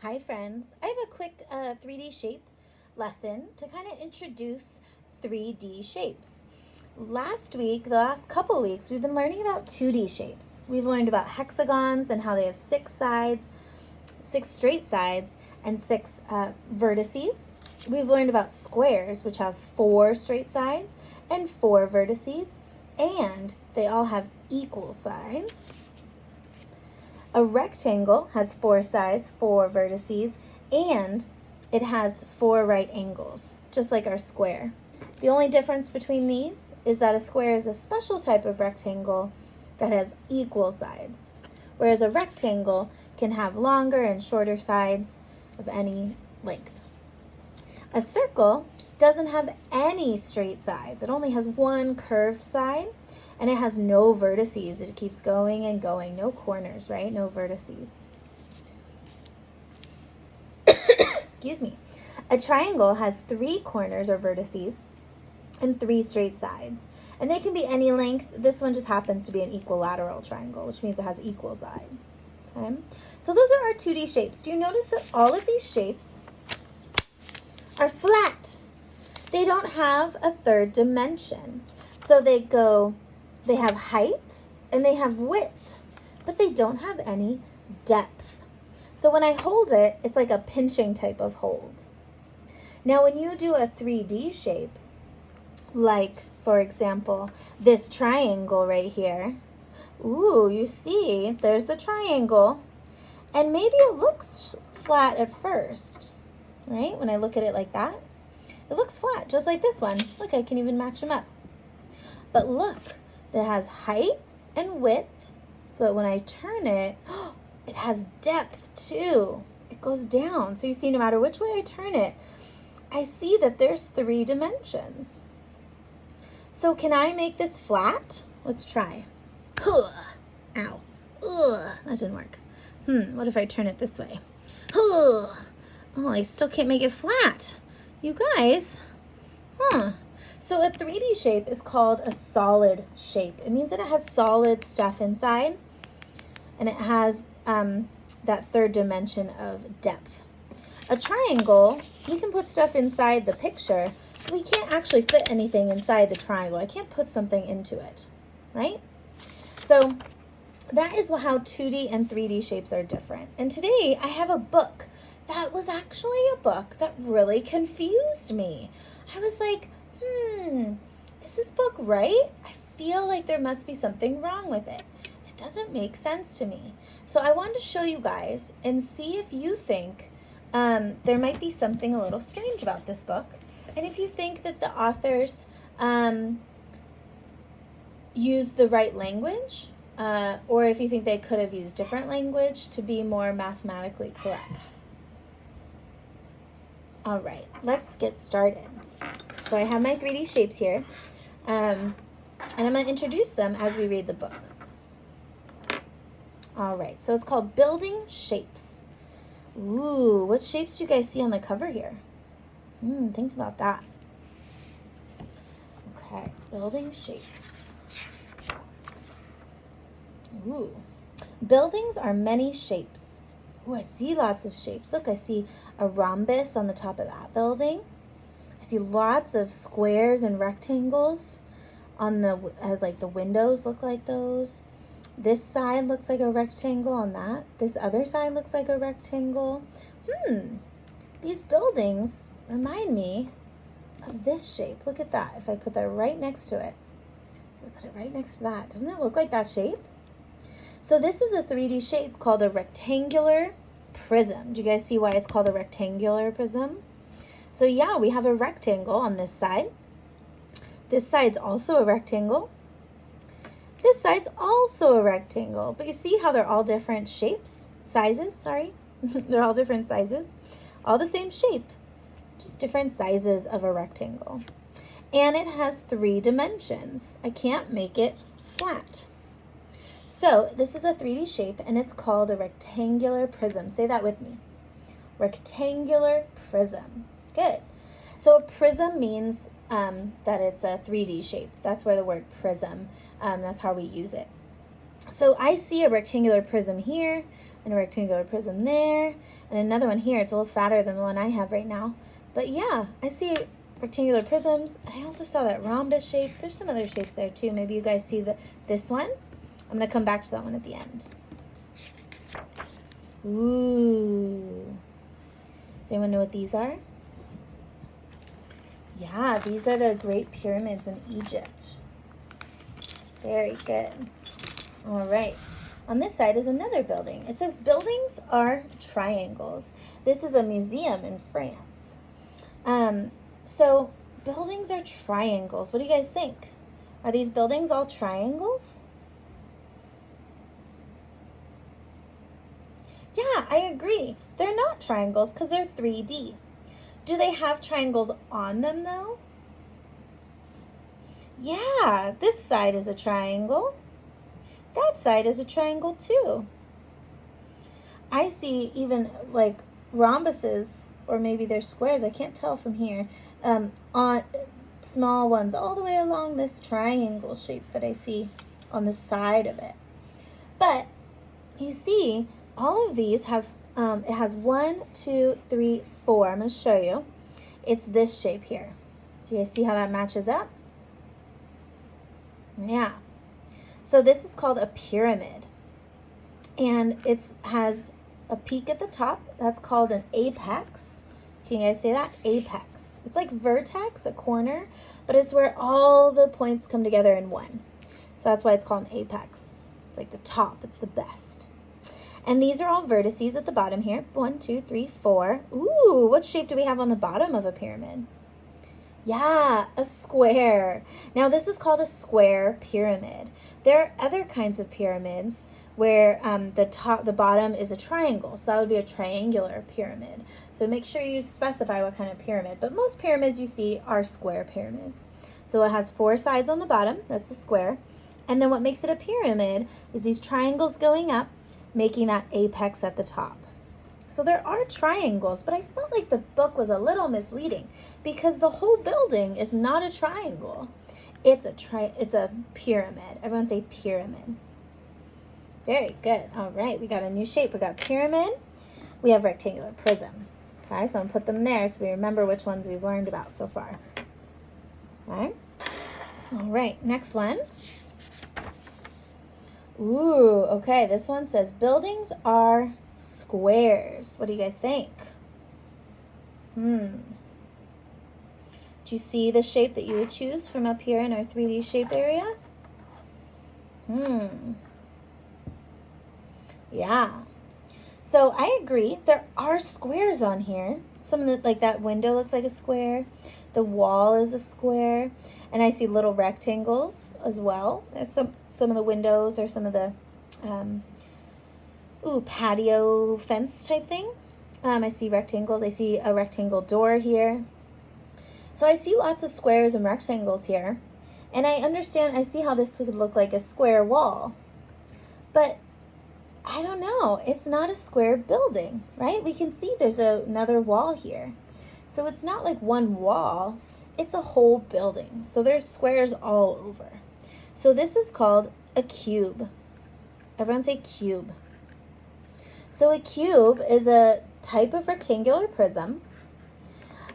Hi friends, I have a quick 3D shape lesson to kind of introduce 3D shapes. Last week, the last couple weeks, we've been learning about 2D shapes. We've learned about hexagons and how they have 6 sides, 6 straight sides, and 6 vertices. We've learned about squares, which have 4 straight sides and 4 vertices, and they all have equal sides. A rectangle has 4 sides, 4 vertices, and it has 4 right angles, just like our square. The only difference between these is that a square is a special type of rectangle that has equal sides, whereas a rectangle can have longer and shorter sides of any length. A circle doesn't have any straight sides. It only has one curved side. And it has no vertices. It keeps going and going. No corners, right? No vertices. Excuse me. A triangle has 3 corners or vertices and 3 straight sides. And they can be any length. This one just happens to be an equilateral triangle, which means it has equal sides. Okay? So those are our 2D shapes. Do you notice that all of these shapes are flat? They don't have a third dimension. So they have height and they have width, but they don't have any depth. So when I hold it, it's like a pinching type of hold. Now, when you do a 3D shape, like, for example, this triangle right here, ooh, you see, there's the triangle, and maybe it looks flat at first, right? When I look at it like that, it looks flat, just like this one. Look, I can even match them up. But look. It has height and width, but when I turn it, it has depth too. It goes down. So you see, no matter which way I turn it, I see that there's 3 dimensions. So can I make this flat? Let's try. Ow. Ugh, that didn't work. What if I turn it this way? Oh, I still can't make it flat. You guys, So a 3D shape is called a solid shape. It means that it has solid stuff inside, and it has that third dimension of depth. A triangle, we can put stuff inside the picture. We can't actually fit anything inside the triangle. I can't put something into it, right? So that is how 2D and 3D shapes are different. And today I have a book that was actually a book that really confused me. I was like, is this book right? I feel like there must be something wrong with it. It doesn't make sense to me. So I wanted to show you guys and see if you think there might be something a little strange about this book. And if you think that the authors used the right language, or if you think they could have used different language to be more mathematically correct. All right, let's get started. So I have my 3D shapes here, and I'm going to introduce them as we read the book. All right, so it's called Building Shapes. Ooh, what shapes do you guys see on the cover here? Think about that. Okay, building shapes. Ooh, buildings are many shapes. Ooh, I see lots of shapes. Look, I see a rhombus on the top of that building. I see lots of squares and rectangles on the, like the windows look like those. This side looks like a rectangle on that. This other side looks like a rectangle. These buildings remind me of this shape. Look at that. If I put that right next to it. I put it right next to that. Doesn't it look like that shape? So this is a 3D shape called a rectangular prism. Do you guys see why it's called a rectangular prism? So yeah, we have a rectangle on this side. This side's also a rectangle. This side's also a rectangle. But you see how they're all different shapes? Sizes, sorry. They're all different sizes. All the same shape, just different sizes of a rectangle. And it has 3 dimensions. I can't make it flat. So this is a 3D shape, and it's called a rectangular prism. Say that with me. Rectangular prism. Good. So a prism means that it's a 3D shape. That's where the word prism, that's how we use it. So I see a rectangular prism here and a rectangular prism there, And another one here, it's a little fatter than the one I have right now. But yeah, I see rectangular prisms. I also saw that rhombus shape. There's some other shapes there too. Maybe you guys see this one. I'm going to come back to that one at the end. Ooh. Does anyone know what these are? Yeah, these are the Great Pyramids in Egypt. Very good. All right. On this side is another building. It says buildings are triangles. This is a museum in France. So buildings are triangles. What do you guys think? Are these buildings all triangles? Yeah, I agree. They're not triangles because they're 3D. Do they have triangles on them though? Yeah, this side is a triangle. That side is a triangle too. I see even like rhombuses, or maybe they're squares, I can't tell from here, on small ones all the way along this triangle shape that I see on the side of it. But you see, all of these have, it has 1, 2, 3, 4. I'm going to show you. It's this shape here. Do you guys see how that matches up? Yeah. So this is called a pyramid. And it has a peak at the top. That's called an apex. Can you guys say that? Apex. It's like vertex, a corner, but it's where all the points come together in one. So that's why it's called an apex. It's like the top. It's the best. And these are all vertices at the bottom here. 1, 2, 3, 4. Ooh, what shape do we have on the bottom of a pyramid? Yeah, a square. Now this is called a square pyramid. There are other kinds of pyramids where the bottom is a triangle. So that would be a triangular pyramid. So make sure you specify what kind of pyramid. But most pyramids you see are square pyramids. So it has 4 sides on the bottom. That's the square. And then what makes it a pyramid is these triangles going up, making that apex at the top. So there are triangles, but I felt like the book was a little misleading because the whole building is not a triangle. It's a pyramid. Everyone say pyramid. Very good. All right, we got a new shape. We got pyramid. We have rectangular prism. Okay, so I'm gonna put them there so we remember which ones we've learned about so far. Okay. All right, next one. Ooh, okay, this one says buildings are squares. What do you guys think? Do you see the shape that you would choose from up here in our 3D shape area? Yeah. So I agree. There are squares on here. Some of the, like that window looks like a square. The wall is a square. And I see little rectangles as well. There's some of the windows or some of the patio fence type thing. I see rectangles. I see a rectangle door here. So I see lots of squares and rectangles here. And I understand, I see how this could look like a square wall. But I don't know. It's not a square building, right? We can see there's another wall here. So it's not like one wall. It's a whole building. So there's squares all over. So this is called a cube. Everyone say cube. So a cube is a type of rectangular prism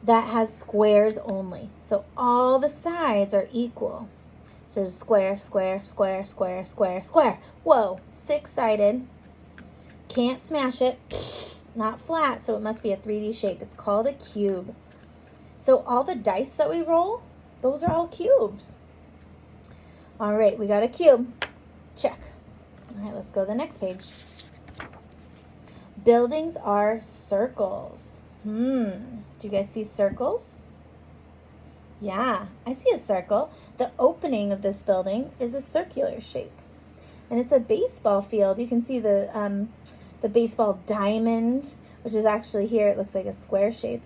that has squares only. So all the sides are equal. So there's square, square, square, square, square, square. Whoa, 6-sided. Can't smash it. Not flat, so it must be a 3D shape. It's called a cube. So all the dice that we roll, those are all cubes. All right, we got a cube. Check. All right, let's go to the next page. Buildings are circles. Do you guys see circles? Yeah, I see a circle. The opening of this building is a circular shape. And it's a baseball field. You can see the baseball diamond, which is actually here. It looks like a square shape.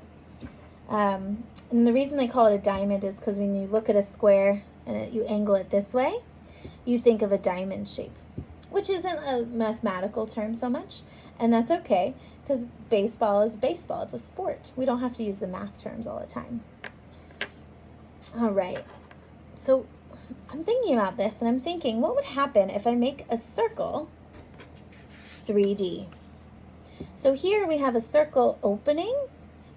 And the reason they call it a diamond is because when you look at a square and you angle it this way, you think of a diamond shape, which isn't a mathematical term so much. And that's okay, because baseball is baseball. It's a sport. We don't have to use the math terms all the time. All right. So I'm thinking about this, and I'm thinking, what would happen if I make a circle 3D? So here we have a circle opening,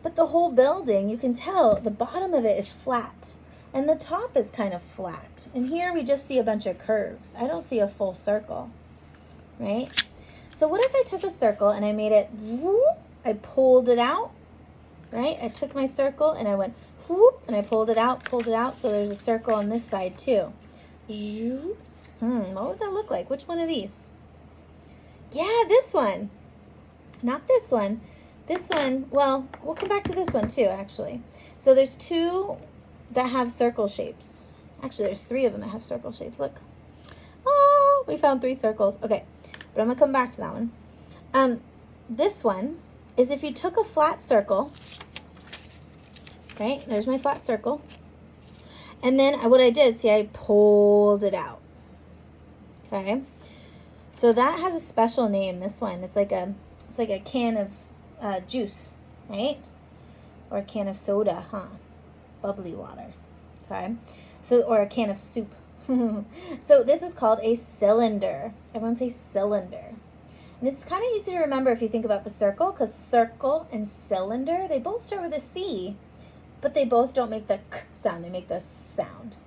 but the whole building, you can tell the bottom of it is flat and the top is kind of flat. And here we just see a bunch of curves. I don't see a full circle, right? So what if I took a circle and I made it, whoop, I pulled it out, right? I took my circle and I went, whoop, and I pulled it out, so there's a circle on this side too. What would that look like? Which one of these? Yeah, this one. Not this one. This one, well, we'll come back to this one too, actually. So there's two that have circle shapes. Actually, there's three of them that have circle shapes. Look. Oh, we found 3 circles. Okay, but I'm going to come back to that one. This one is if you took a flat circle, right? There's my flat circle. And then what I did, see, I pulled it out. Okay? So that has a special name, this one. It's like a can of juice, right? Or a can of soda, huh? Bubbly water. Okay? So, or a can of soup. So this is called a cylinder. Everyone say cylinder. And it's kind of easy to remember if you think about the circle, because circle and cylinder, they both start with a C, but they both don't make the k sound, they make the sound.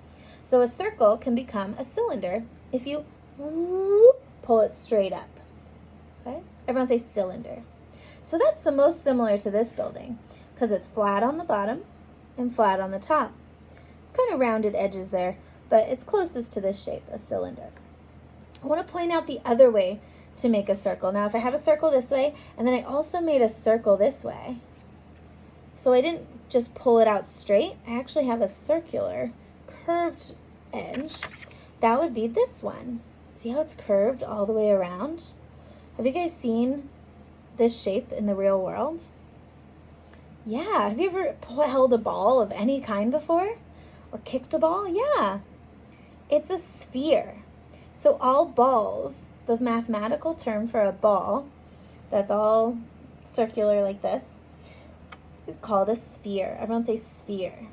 So a circle can become a cylinder if you pull it straight up. Okay? Everyone say cylinder. So that's the most similar to this building, because it's flat on the bottom and flat on the top. It's kind of rounded edges there, but it's closest to this shape, a cylinder. I want to point out the other way to make a circle. Now, if I have a circle this way, and then I also made a circle this way, so I didn't just pull it out straight, I actually have a circular curved edge. That would be this one. See how it's curved all the way around? Have you guys seen this shape in the real world? Yeah, have you ever held a ball of any kind before? Or kicked a ball? Yeah, it's a sphere. So all balls, the mathematical term for a ball that's all circular like this, is called a sphere. Everyone say sphere.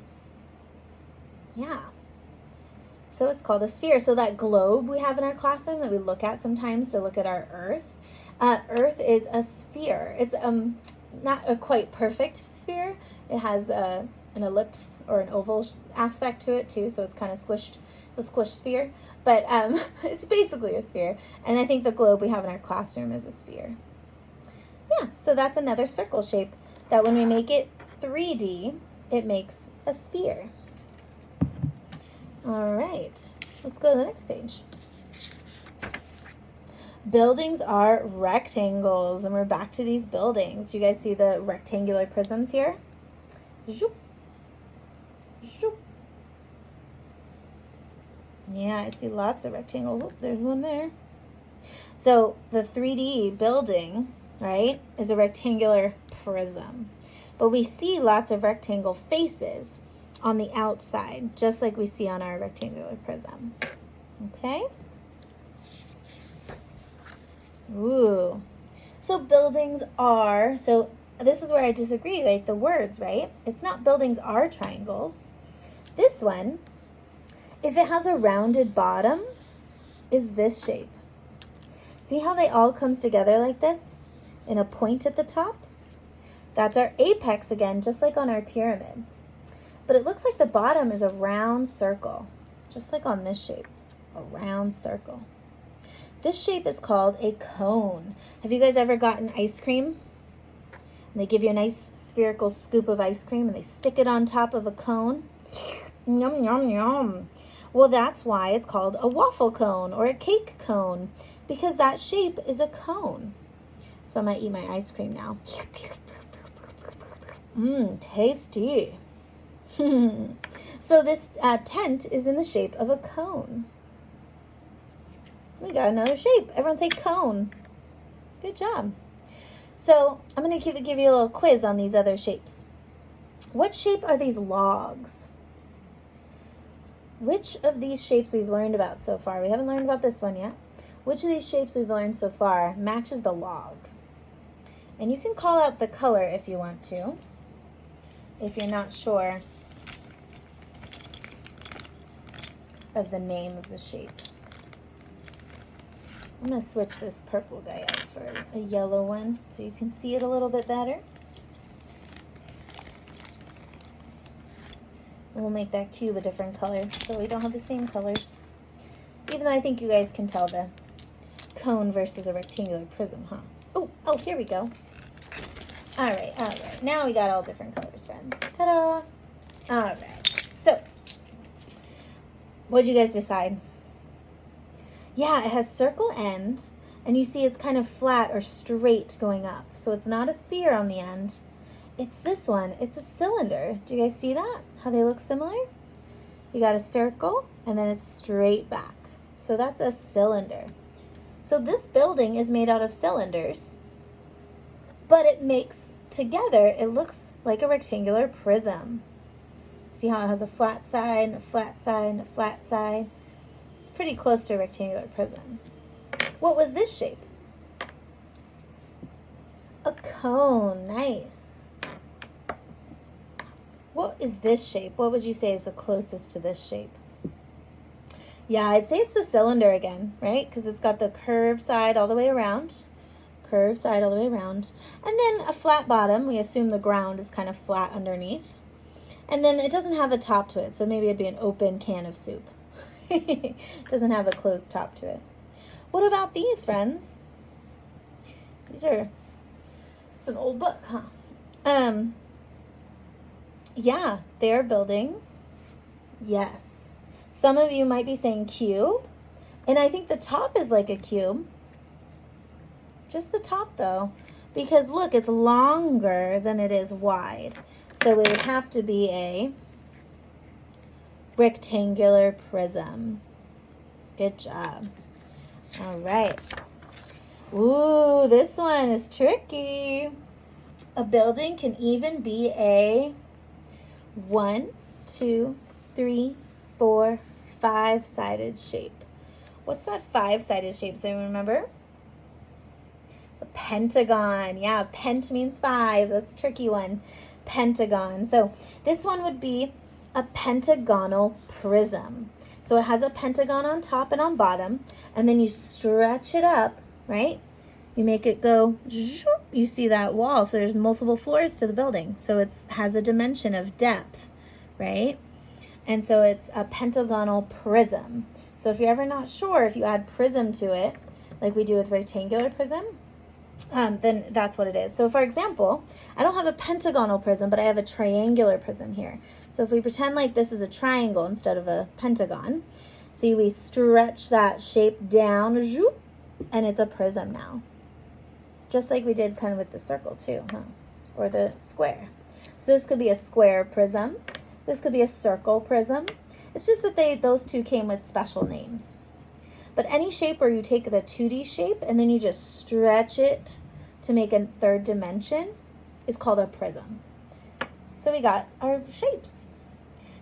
Yeah. So it's called a sphere. So that globe we have in our classroom that we look at sometimes to look at our Earth, Earth is a sphere. It's not a quite perfect sphere. It has an ellipse or an oval aspect to it too, so it's kind of squished. It's a squished sphere, but it's basically a sphere. And I think the globe we have in our classroom is a sphere. Yeah, so that's another circle shape that when we make it 3D, it makes a sphere. All right, let's go to the next page. Buildings are rectangles, and we're back to these buildings. Do you guys see the rectangular prisms here? Zoop. Zoop. Yeah, I see lots of rectangles. Oh, there's one there. So the 3D building, right, is a rectangular prism. But we see lots of rectangle faces on the outside, just like we see on our rectangular prism. Okay? Ooh. So buildings are, so this is where I disagree, like the words, right? It's not buildings are triangles. This one, if it has a rounded bottom, is this shape. See how they all comes together like this in a point at the top? That's our apex again, just like on our pyramid. But it looks like the bottom is a round circle, just like on this shape, a round circle. This shape is called a cone. Have you guys ever gotten ice cream? And they give you a nice spherical scoop of ice cream and they stick it on top of a cone. Yum, yum, yum. Well, that's why it's called a waffle cone or a cake cone, because that shape is a cone. So I'm going to eat my ice cream now. Tasty. So this tent is in the shape of a cone. We got another shape. Everyone say cone. Good job. So I'm going to give you a little quiz on these other shapes. What shape are these logs? Which of these shapes we've learned about so far? We haven't learned about this one yet. Which of these shapes we've learned so far matches the log? And you can call out the color if you want to, if you're not sure of the name of the shape. I'm going to switch this purple guy out for a yellow one so you can see it a little bit better. And we'll make that cube a different color so we don't have the same colors. Even though I think you guys can tell the cone versus a rectangular prism, huh? Oh, here we go. All right. Now we got all different colors, friends. Ta-da! All right. So, what'd you guys decide? Yeah, it has circle end, and you see it's kind of flat or straight going up. So it's not a sphere on the end. It's this one. It's a cylinder. Do you guys see that? How they look similar? You got a circle, and then it's straight back. So that's a cylinder. So this building is made out of cylinders, but it makes together, it looks like a rectangular prism. See how it has a flat side, and a flat side, and a flat side? It's pretty close to a rectangular prism. What was this shape? A cone. Nice. What is this shape? What would you say is the closest to this shape? Yeah, I'd say it's the cylinder again, right? Because it's got the curved side all the way around. Curved side all the way around. And then a flat bottom. We assume the ground is kind of flat underneath. And then it doesn't have a top to it, so maybe it'd be an open can of soup. It doesn't have a closed top to it. What about these, friends? It's an old book, huh? Yeah, they're buildings. Yes. Some of you might be saying cube, and I think the top is like a cube. Just the top, though, because look, it's longer than it is wide. So it would have to be a rectangular prism. Good job. All right. Ooh, this one is tricky. A building can even be a 1, 2, 3, 4, 5-sided shape. What's that 5-sided shape? Does anyone remember? A pentagon. Yeah, pent means 5. That's a tricky one. Pentagon. So this one would be a pentagonal prism. So it has a pentagon on top and on bottom, and then you stretch it up, right? You make it go, you see that wall, so there's multiple floors to the building. So it has a dimension of depth, right? And so it's a pentagonal prism. So if you're ever not sure, if you add prism to it, like we do with rectangular prism, then that's what it is. So for example, I don't have a pentagonal prism, but I have a triangular prism here. So if we pretend like this is a triangle instead of a pentagon, see, we stretch that shape down, and it's a prism now. Just like we did kind of with the circle too, huh? Or the square. So this could be a square prism. This could be a circle prism. It's just that those two came with special names. But any shape where you take the 2D shape and then you just stretch it to make a third dimension is called a prism. So we got our shapes.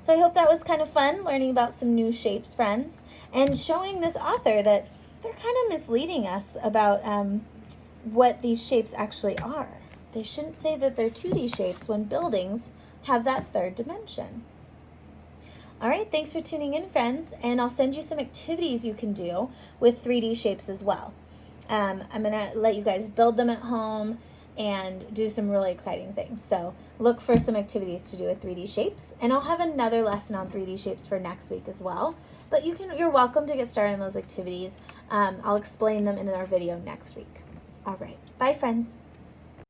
So I hope that was kind of fun, learning about some new shapes, friends, and showing this author that they're kind of misleading us about what these shapes actually are. They shouldn't say that they're 2D shapes when buildings have that third dimension. All right, thanks for tuning in, friends, and I'll send you some activities you can do with 3D shapes as well. I'm going to let you guys build them at home and do some really exciting things. So look for some activities to do with 3D shapes, and I'll have another lesson on 3D shapes for next week as well. But you're welcome to get started on those activities. I'll explain them in our video next week. All right, bye, friends.